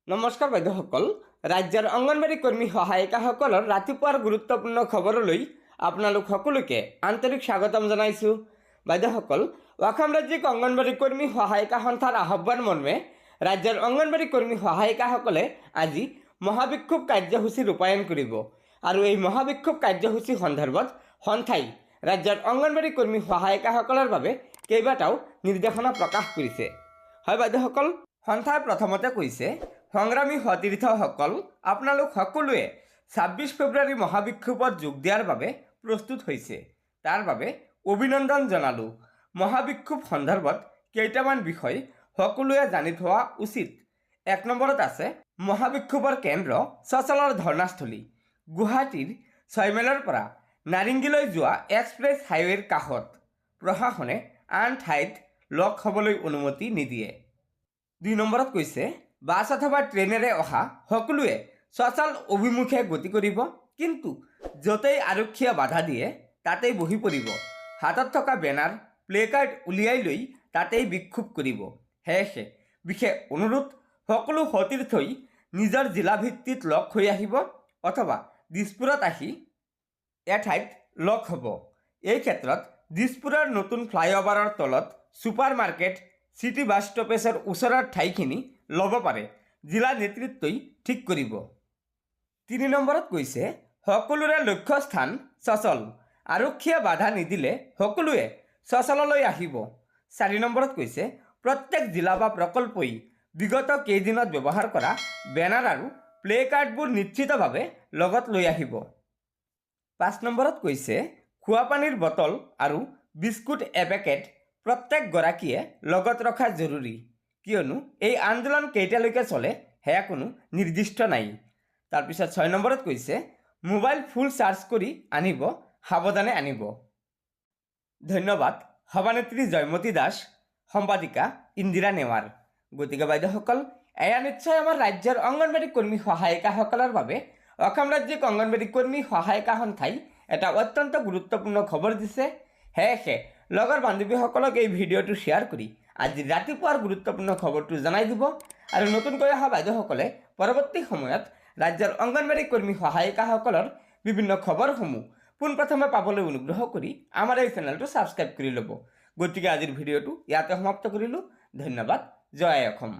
নমস্কাৰ বাইদেউসকল, ৰাজ্যৰ অংগনবাড়ী কৰ্মী সহায়িকাসকলৰ ৰাতিপুৱাৰ গুৰুত্বপূৰ্ণ খবৰলৈ আপোনালোক সকলোকে আন্তৰিক স্বাগতম জনাইছোঁ। বাইদেউসকল, অসম ৰাজ্যিক অংগনবাড়ী কৰ্মী সহায়িকা সন্থাৰ আহ্বান মৰ্মে ৰাজ্যৰ অংগনবাড়ী কৰ্মী সহায়িকাসকলে আজি মহাবিক্ষোভ কাৰ্যসূচী ৰূপায়ণ কৰিব আৰু এই মহাবিক্ষোভ কাৰ্যসূচী সন্দৰ্ভত সন্থাই ৰাজ্যৰ অংগনবাড়ী কৰ্মী সহায়িকাসকলৰ বাবে কেইবাটাও নিৰ্দেশনা প্ৰকাশ কৰিছে। হয় বাইদেউসকল, সন্থাই প্ৰথমতে কৈছে, সংগ্ৰামী সতীৰ্থসকল, আপোনালোক সকলোৱে ২৬ ফেব্ৰুৱাৰী মহাবিক্ষোভত যোগ দিয়াৰ বাবে প্ৰস্তুত হৈছে। তাৰ বাবে অভিনন্দন জনালোঁ। মহাবিক্ষোভ সন্দৰ্ভত কেইটামান বিষয় সকলোৱে জানি থোৱা উচিত। ১ নম্বৰত আছে মহাবিক্ষোভৰ কেন্দ্ৰ চচলৰ ধৰ্ণাস্থলী গুৱাহাটীৰ ৬ মাইলৰ পৰা নাৰেংগীলৈ যোৱা এক্সপ্ৰেছ হাইৱেৰ কাষত। প্ৰশাসনে আন ঠাইত লগ হ'বলৈ অনুমতি নিদিয়ে। ২ নম্বৰত কৈছে, বাছ অথবা ট্ৰেইনেৰে অহা সকলোৱে চচল অভিমুখে গতি কৰিব, কিন্তু য'তেই আৰক্ষীয়ে বাধা দিয়ে তাতেই বহি পৰিব। হাতত থকা বেনাৰ প্লেকাৰ্ড উলিয়াই লৈ তাতেই বিক্ষোভ কৰিব। সেয়েহে বিশেষ অনুৰোধ, সকলো সতীৰ্থই নিজৰ জিলাভিত্তিত লগ হৈ আহিব অথবা দিছপুৰত আহি এঠাইত লগ হ'ব। এই ক্ষেত্ৰত দিছপুৰৰ নতুন ফ্লাইঅভাৰৰ তলত ছুপাৰ মাৰ্কেট, চিটি বাছ ষ্টপেজৰ ওচৰৰ ঠাইখিনি ল'ব পাৰে, জিলা নেতৃত্বই ঠিক কৰিব। ৩ নম্বৰত কৈছে, সকলোৰে লক্ষ্যস্থান চচল, আৰক্ষীয়ে বাধা নিদিলে সকলোৱে চচললৈ আহিব। ৪ নম্বৰত কৈছে, প্ৰত্যেক জিলা বা প্ৰকল্পই বিগত কেইদিনত ব্যৱহাৰ কৰা বেনাৰ আৰু প্লে কাৰ্ডবোৰ নিশ্চিতভাৱে লগত লৈ আহিব। ৫ নম্বৰত কৈছে, খোৱাপানীৰ বটল আৰু বিস্কুট এপেকেট প্ৰত্যেকগৰাকীয়ে লগত ৰখা জৰুৰী, কিয়নো এই আন্দোলন কেইটালৈকে চলে সেয়া কোনো নিৰ্দিষ্ট নাই। তাৰপিছত ৬ নম্বৰত কৈছে, মোবাইল ফুল চাৰ্জ কৰি আনিব, সাৱধানে আনিব। ধন্যবাদ। সভানেত্ৰী জয়মতী দাস, সম্পাদিকা ইন্দিৰা নেৱাৰ। গতিকে বাইদেউসকল, এয়া নিশ্চয় আমাৰ ৰাজ্যৰ অংগনবাড়ী কৰ্মী সহায়িকাসকলৰ বাবে অসম ৰাজ্যিক অংগনবাড়ী কৰ্মী সহায়িকা সন্থাই এটা অত্যন্ত গুৰুত্বপূৰ্ণ খবৰ দিছে। সেয়েহে লগৰ বান্ধৱীসকলক এই ভিডিঅ'টো শ্বেয়াৰ কৰি আজি ৰাতিপুৱাৰ গুৰুত্বপূৰ্ণ খবৰটো জনাই দিব আৰু নতুনকৈ অহা বাইদেউসকলে পৰৱৰ্তী সময়ত ৰাজ্যৰ অংগনবাড়ী কৰ্মী সহায়িকাসকলৰ বিভিন্ন খবৰসমূহ পোনপ্ৰথমে পাবলৈ অনুগ্ৰহ কৰি আমাৰ এই চেনেলটো ছাবস্ক্ৰাইব কৰি ল'ব। গতিকে আজিৰ ভিডিঅ'টো ইয়াতে সমাপ্ত কৰিলোঁ। ধন্যবাদ। জয় অসম।